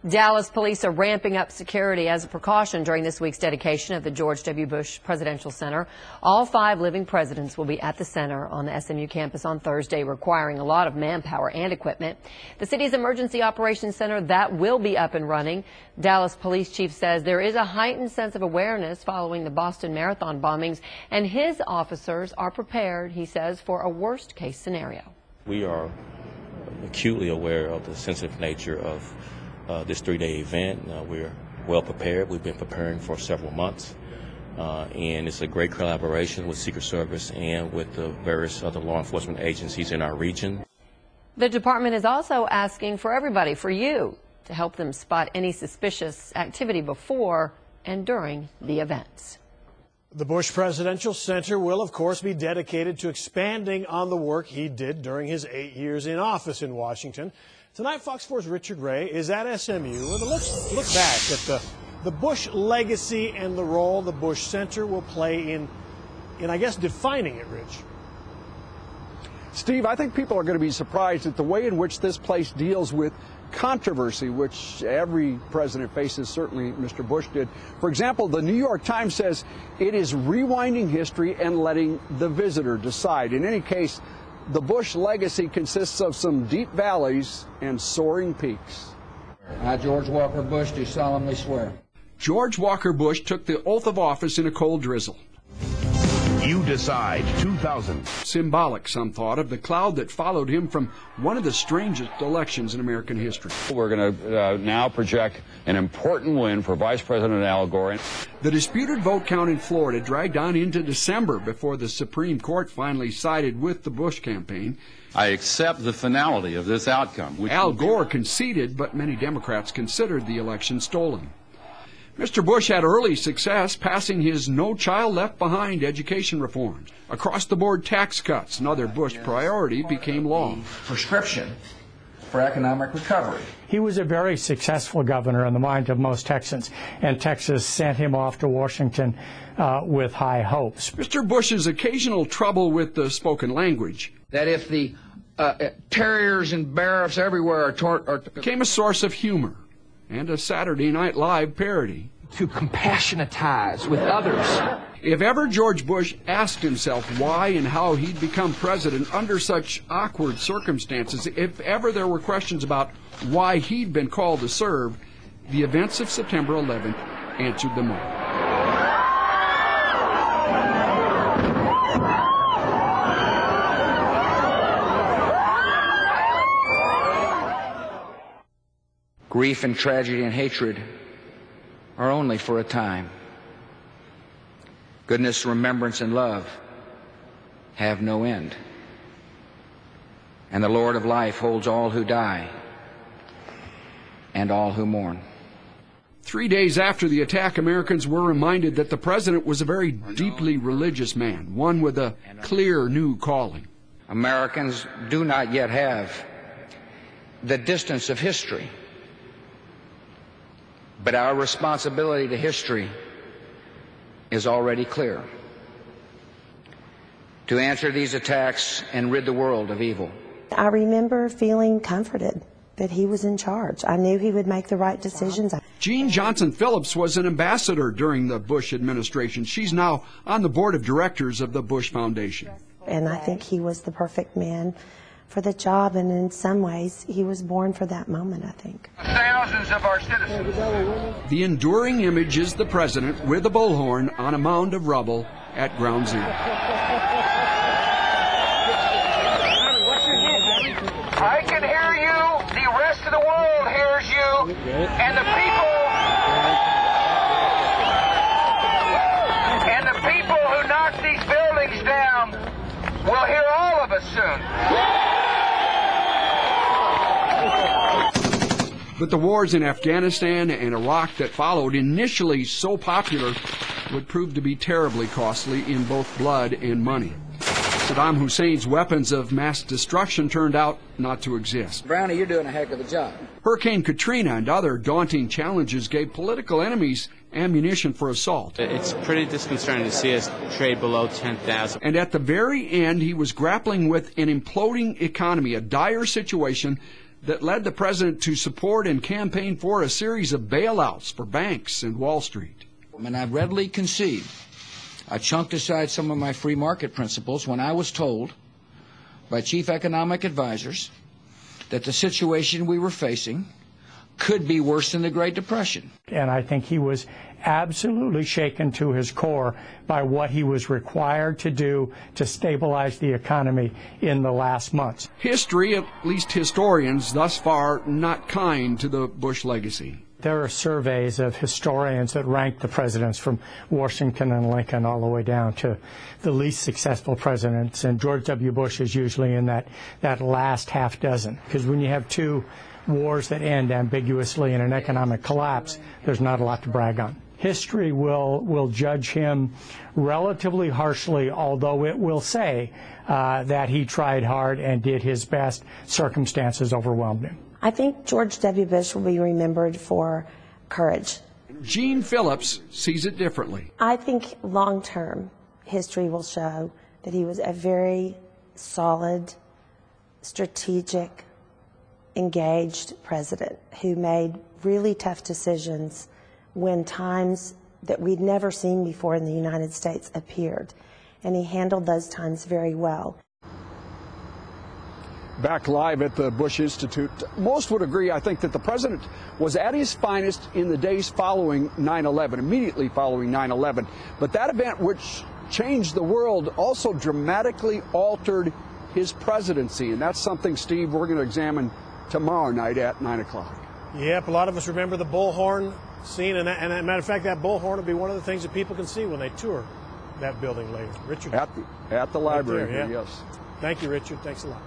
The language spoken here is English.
Dallas police are ramping up security as a precaution during this week's dedication of the George W. Bush Presidential Center. All 5 living presidents will be at the center on the SMU campus on Thursday, requiring a lot of manpower and equipment. The city's emergency operations center, that will be up and running. Dallas police chief says there is a heightened sense of awareness following the Boston Marathon bombings, and his officers are prepared, he says, for a worst-case scenario. We are acutely aware of the sensitive nature of this 3-day event. We're well prepared. We've been preparing for several months, and it's a great collaboration with Secret Service and with the various other law enforcement agencies in our region. The department is also asking for everybody, for you, to help them spot any suspicious activity before and during the events. The Bush Presidential Center will, of course, be dedicated to expanding on the work he did during his 8 years in office in Washington. Tonight, Fox 4's Richard Ray is at SMU with a look back at the Bush legacy and the role the Bush Center will play in I guess, defining it, Rich. Steve, I think people are going to be surprised at the way in which this place deals with controversy, which every president faces. Certainly Mr. Bush did. For example, the New York Times says it is rewinding history and letting the visitor decide. In any case, the Bush legacy consists of some deep valleys and soaring peaks. I, George Walker Bush, do solemnly swear. George Walker Bush took the oath of office in a cold drizzle. You Decide 2000. Symbolic, some thought, of the cloud that followed him from one of the strangest elections in American history. We're going to now project an important win for Vice President Al Gore. The disputed vote count in Florida dragged on into December before the Supreme Court finally sided with the Bush campaign. I accept the finality of this outcome. Al Gore conceded, but many Democrats considered the election stolen. Mr. Bush had early success passing his No Child Left Behind education reforms. Across-the-board tax cuts, another Bush priority, became law. Prescription for economic recovery. He was a very successful governor in the mind of most Texans, and Texas sent him off to Washington with high hopes. Mr. Bush's occasional trouble with the spoken language, That if the terriers and bears everywhere became a source of humor and a Saturday Night Live parody. To compassionatize with others. If ever George Bush asked himself why and how he'd become president under such awkward circumstances, if ever there were questions about why he'd been called to serve, the events of September 11th answered them all. Grief and tragedy and hatred are only for a time. Goodness, remembrance, and love have no end. And the Lord of life holds all who die and all who mourn. 3 days after the attack, Americans were reminded that the president was a very deeply religious man, one with a clear new calling. Americans do not yet have the distance of history, but our responsibility to history is already clear. To answer these attacks and rid the world of evil. I remember feeling comforted that he was in charge. I knew he would make the right decisions. Jean Johnson Phillips was an ambassador during the Bush administration. She's now on the board of directors of the Bush Foundation. And I think he was the perfect man for the job, and in some ways, he was born for that moment, I think. Thousands of our citizens. The enduring image is the president with a bullhorn on a mound of rubble at Ground Zero. I can hear you, the rest of the world hears you, and the people who knock these buildings down will hear all of us soon. But the wars in Afghanistan and Iraq that followed, initially so popular, would prove to be terribly costly in both blood and money. Saddam Hussein's weapons of mass destruction turned out not to exist. Brownie, you're doing a heck of a job. Hurricane Katrina and other daunting challenges gave political enemies ammunition for assault. It's pretty disconcerting to see us trade below 10,000. And at the very end, he was grappling with an imploding economy, a dire situation that led the president to support and campaign for a series of bailouts for banks and Wall Street. And I readily concede I chunked aside some of my free market principles when I was told by chief economic advisors that the situation we were facing could be worse than the Great Depression. And I think he was absolutely shaken to his core by what he was required to do to stabilize the economy in the last months. History, at least historians thus far, not kind to the Bush legacy. There are surveys of historians that rank the presidents from Washington and Lincoln all the way down to the least successful presidents, and George W. Bush is usually in that last half dozen. Because when you have two wars that end ambiguously in an economic collapse, there's not a lot to brag on. History will judge him relatively harshly, although it will say that he tried hard and did his best. Circumstances overwhelmed him. I think George W. Bush will be remembered for courage. Gene Phillips sees it differently. I think long-term history will show that he was a very solid, strategic, engaged president who made really tough decisions when times that we'd never seen before in the United States appeared. And he handled those times very well. Back live at the Bush Institute, most would agree, I think, that the president was at his finest in the days following 9/11, immediately following 9/11. But that event, which changed the world, also dramatically altered his presidency. And that's something, Steve, we're going to examine tomorrow night at 9 o'clock. Yep, a lot of us remember the bullhorn scene, and as a matter of fact, that bullhorn will be one of the things that people can see when they tour that building later. Richard? At the library, right there, yeah. Yes. Thank you, Richard. Thanks a lot.